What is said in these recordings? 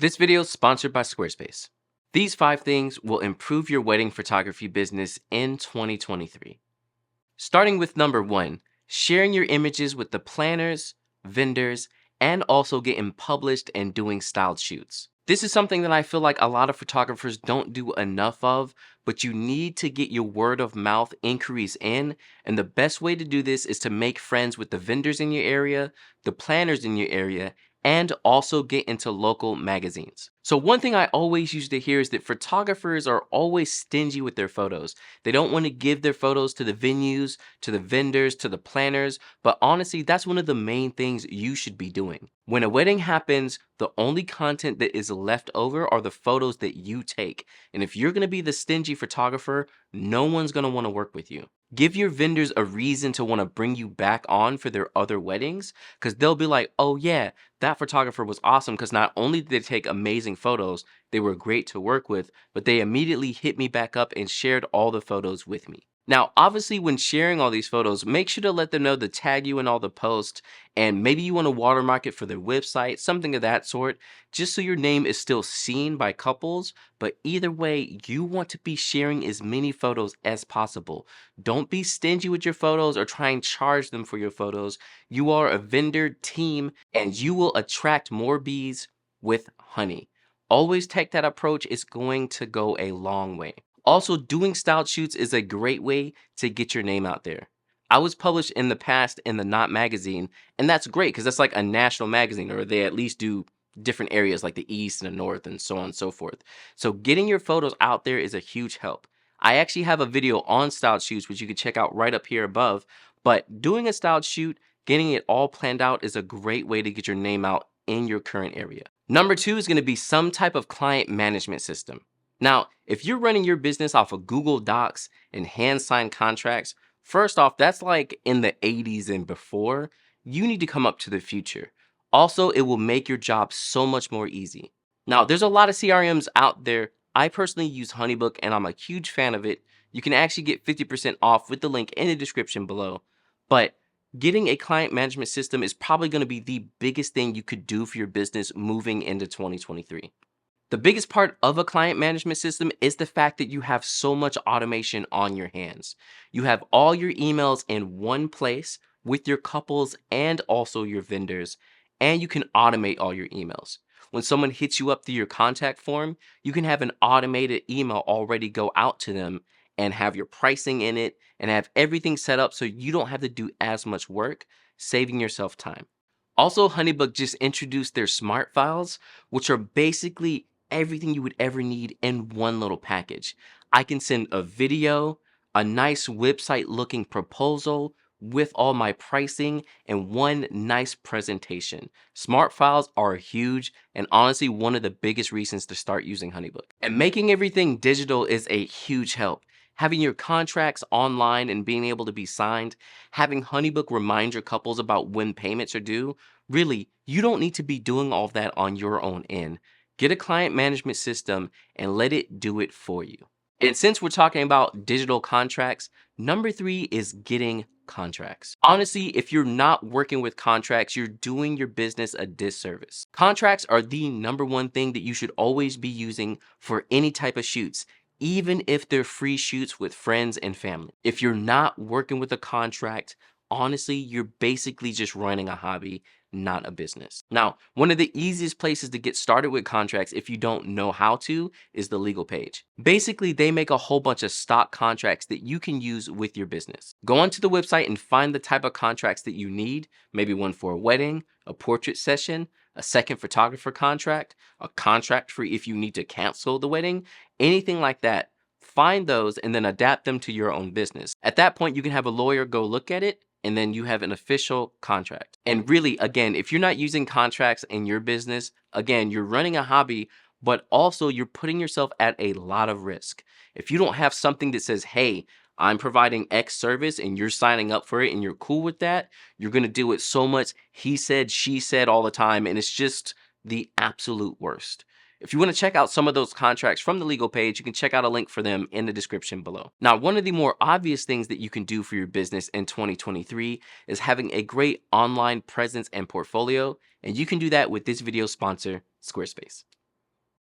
This video is sponsored by Squarespace. These 5 things will improve your wedding photography business in 2023. Starting with number 1, sharing your images with the planners, vendors, and also getting published and doing styled shoots. This is something that I feel like a lot of photographers don't do enough of, but you need to get your word of mouth inquiries in, and the best way to do this is to make friends with the vendors in your area, the planners in your area, and also get into local magazines. So one thing I always used to hear is that photographers are always stingy with their photos. They don't want to give their photos to the venues, to the vendors, to the planners, but honestly, that's one of the main things you should be doing. When a wedding happens, the only content that is left over are the photos that you take. And if you're going to be the stingy photographer, no one's going to want to work with you. Give your vendors a reason to want to bring you back on for their other weddings, because they'll be like, oh yeah, that photographer was awesome because not only did they take amazing photos, they were great to work with, but they immediately hit me back up and shared all the photos with me. Now, obviously, when sharing all these photos, make sure to let them know to tag you in all the posts, and maybe you want to watermark it for their website, something of that sort, just so your name is still seen by couples. But either way, you want to be sharing as many photos as possible. Don't be stingy with your photos or try and charge them for your photos. You are a vendor team, and you will attract more bees with honey. Always take that approach. It's going to go a long way. Also, doing styled shoots is a great way to get your name out there. I was published in the past in the Knot magazine, and that's great because that's like a national magazine, or they at least do different areas like the East and the North and so on and so forth. So getting your photos out there is a huge help. I actually have a video on styled shoots, which you can check out right up here above, but doing a styled shoot, getting it all planned out is a great way to get your name out in your current area. Number 2 is going to be some type of client management system. Now, if you're running your business off of Google Docs and hand-signed contracts, first off, that's like in the 80s and before. You need to come up to the future. Also, it will make your job so much more easy. Now, there's a lot of CRMs out there. I personally use HoneyBook, and I'm a huge fan of it. You can actually get 50% off with the link in the description below. But getting a client management system is probably going to be the biggest thing you could do for your business moving into 2023. The biggest part of a client management system is the fact that you have so much automation on your hands. You have all your emails in one place with your couples and also your vendors, and you can automate all your emails. When someone hits you up through your contact form, you can have an automated email already go out to them and have your pricing in it and have everything set up so you don't have to do as much work, saving yourself time. Also, HoneyBook just introduced their smart files, which are basically everything you would ever need in one little package. I can send a video, a nice website looking proposal with all my pricing, and one nice presentation. Smart files are huge and honestly one of the biggest reasons to start using HoneyBook. And making everything digital is a huge help. Having your contracts online and being able to be signed, having HoneyBook remind your couples about when payments are due, really, you don't need to be doing all that on your own end. Get a client management system and let it do it for you. And since we're talking about digital contracts, number 3 is getting contracts. Honestly, if you're not working with contracts, you're doing your business a disservice. Contracts are the number 1 thing that you should always be using for any type of shoots, even if they're free shoots with friends and family. If you're not working with a contract, honestly, you're basically just running a hobby, not a business. Now, one of the easiest places to get started with contracts if you don't know how to is the legal page. Basically, they make a whole bunch of stock contracts that you can use with your business. Go onto the website and find the type of contracts that you need, maybe one for a wedding, a portrait session, a second photographer contract, a contract for if you need to cancel the wedding, anything like that. Find those and then adapt them to your own business. At that point, you can have a lawyer go look at it, and then you have an official contract. And really, again, if you're not using contracts in your business, again, you're running a hobby, but also you're putting yourself at a lot of risk. If you don't have something that says, hey, I'm providing X service and you're signing up for it and you're cool with that, you're going to do it so much he said, she said all the time, and it's just the absolute worst. If you want to check out some of those contracts from the legal page, you can check out a link for them in the description below. Now, one of the more obvious things that you can do for your business in 2023 is having a great online presence and portfolio, and you can do that with this video sponsor, Squarespace.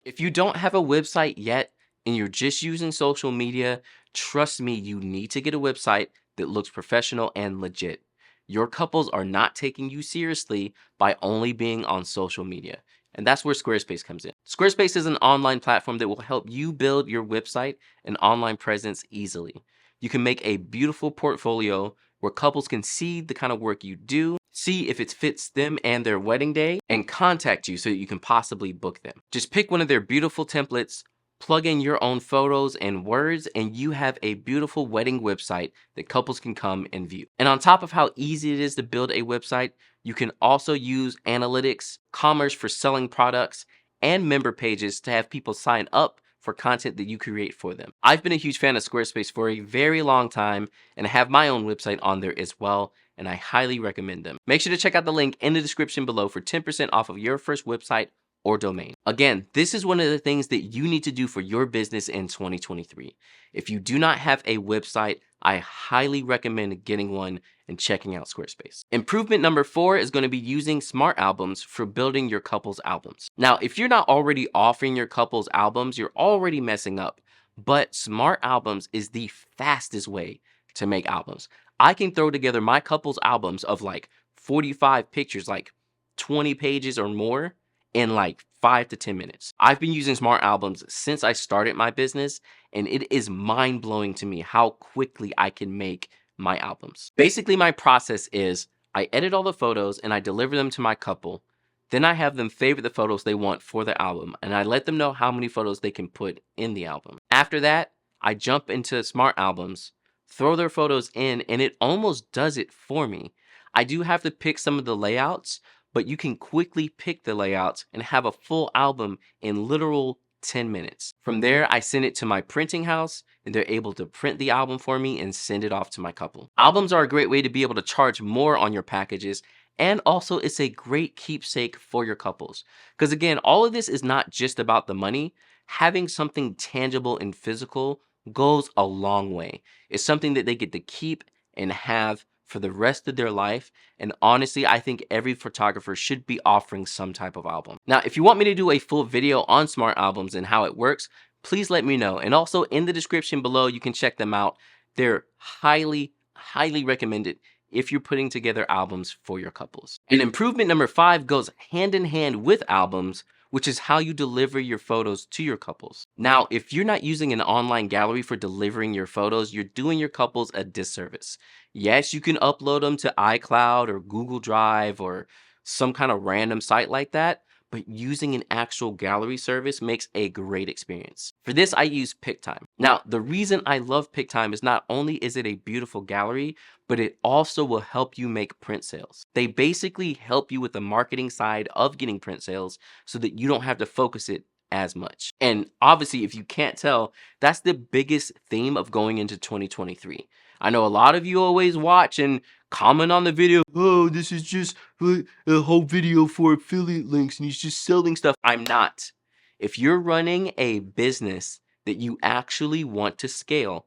If you don't have a website yet and you're just using social media, trust me, you need to get a website that looks professional and legit. Your couples are not taking you seriously by only being on social media. And that's where Squarespace comes in. Squarespace is an online platform that will help you build your website and online presence easily. You can make a beautiful portfolio where couples can see the kind of work you do, see if it fits them and their wedding day, and contact you so that you can possibly book them. Just pick one of their beautiful templates, plug in your own photos and words, and you have a beautiful wedding website that couples can come and view. And on top of how easy it is to build a website, you can also use analytics, commerce for selling products, and member pages to have people sign up for content that you create for them. I've been a huge fan of Squarespace for a very long time and I have my own website on there as well, and I highly recommend them. Make sure to check out the link in the description below for 10% off of your first website or domain. Again, this is one of the things that you need to do for your business in 2023. If you do not have a website, I highly recommend getting one and checking out Squarespace. Improvement number 4 is going to be using smart albums for building your couple's albums. Now, if you're not already offering your couple's albums, you're already messing up. But smart albums is the fastest way to make albums. I can throw together my couple's albums of like 45 pictures, like 20 pages or more, in like 5 to 10 minutes. I've been using smart albums since I started my business, and it is mind-blowing to me how quickly I can make my albums. Basically, my process is I edit all the photos and I deliver them to my couple. Then I have them favorite the photos they want for the album, and I let them know how many photos they can put in the album. After that, I jump into smart albums, throw their photos in, and it almost does it for me. I do have to pick some of the layouts, but you can quickly pick the layouts and have a full album in literal 10 minutes. From there, I send it to my printing house and they're able to print the album for me and send it off to my couple. Albums are a great way to be able to charge more on your packages, and also it's a great keepsake for your couples. Because again, all of this is not just about the money. Having something tangible and physical goes a long way. It's something that they get to keep and have for the rest of their life. And honestly, I think every photographer should be offering some type of album. Now, if you want me to do a full video on smart albums and how it works, please let me know. And also in the description below, you can check them out. They're highly, highly recommended if you're putting together albums for your couples. And improvement number 5 goes hand in hand with albums, which is how you deliver your photos to your couples. Now, if you're not using an online gallery for delivering your photos, you're doing your couples a disservice. Yes, you can upload them to iCloud or Google Drive or some kind of random site like that, but using an actual gallery service makes a great experience. For this, I use Pic-Time. Now, the reason I love Pic-Time is not only is it a beautiful gallery, but it also will help you make print sales. They basically help you with the marketing side of getting print sales so that you don't have to focus it as much. And obviously, if you can't tell, that's the biggest theme of going into 2023. I know a lot of you always watch and comment on the video, oh, this is just a whole video for affiliate links and he's just selling stuff. I'm not. If you're running a business that you actually want to scale,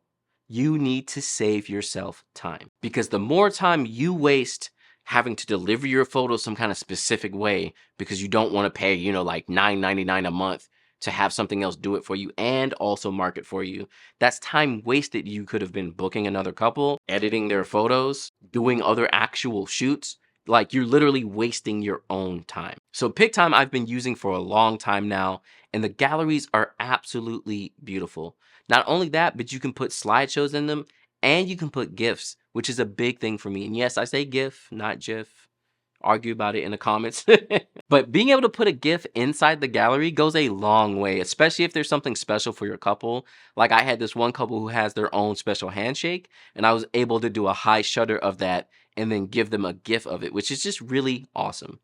you need to save yourself time. Because the more time you waste having to deliver your photos some kind of specific way because you don't want to pay, like $9.99 a month to have something else do it for you and also market for you. That's time wasted. You could have been booking another couple, editing their photos, doing other actual shoots. Like, you're literally wasting your own time. So Pic-Time I've been using for a long time now, and the galleries are absolutely beautiful. Not only that, but you can put slideshows in them and you can put GIFs, which is a big thing for me. And yes, I say GIF, not GIF. Argue about it in the comments. But being able to put a GIF inside the gallery goes a long way, especially if there's something special for your couple. Like, I had this one couple who has their own special handshake, and I was able to do a high shutter of that and then give them a GIF of it, which is just really awesome.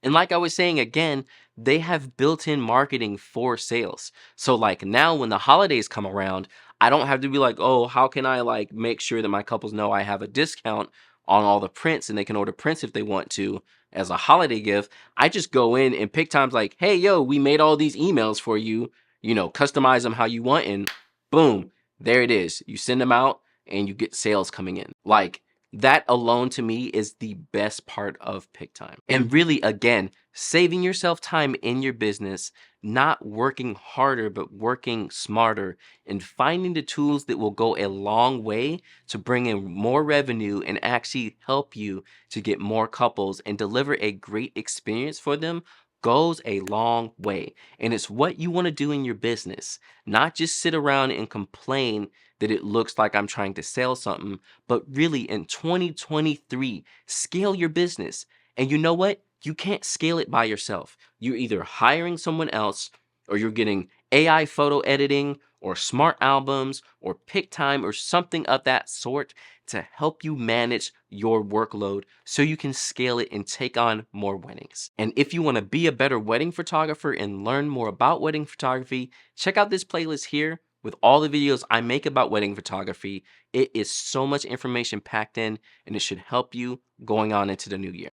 And like I was saying again, they have built-in marketing for sales. So like now when the holidays come around, I don't have to be like, oh, how can I like make sure that my couples know I have a discount on all the prints and they can order prints if they want to as a holiday gift. I just go in and Pic-Time's like, hey, yo, we made all these emails for you, customize them how you want, and boom, there it is. You send them out and you get sales coming in. Like, that alone to me is the best part of Pic-Time. And really, again, saving yourself time in your business not working harder, but working smarter and finding the tools that will go a long way to bring in more revenue and actually help you to get more couples and deliver a great experience for them goes a long way. And it's what you want to do in your business, not just sit around and complain that it looks like I'm trying to sell something, but really in 2023, scale your business. And you know what? You can't scale it by yourself. You're either hiring someone else or you're getting AI photo editing or smart albums or Pic-Time or something of that sort to help you manage your workload so you can scale it and take on more weddings. And if you want to be a better wedding photographer and learn more about wedding photography, check out this playlist here with all the videos I make about wedding photography. It is so much information packed in, and it should help you going on into the new year.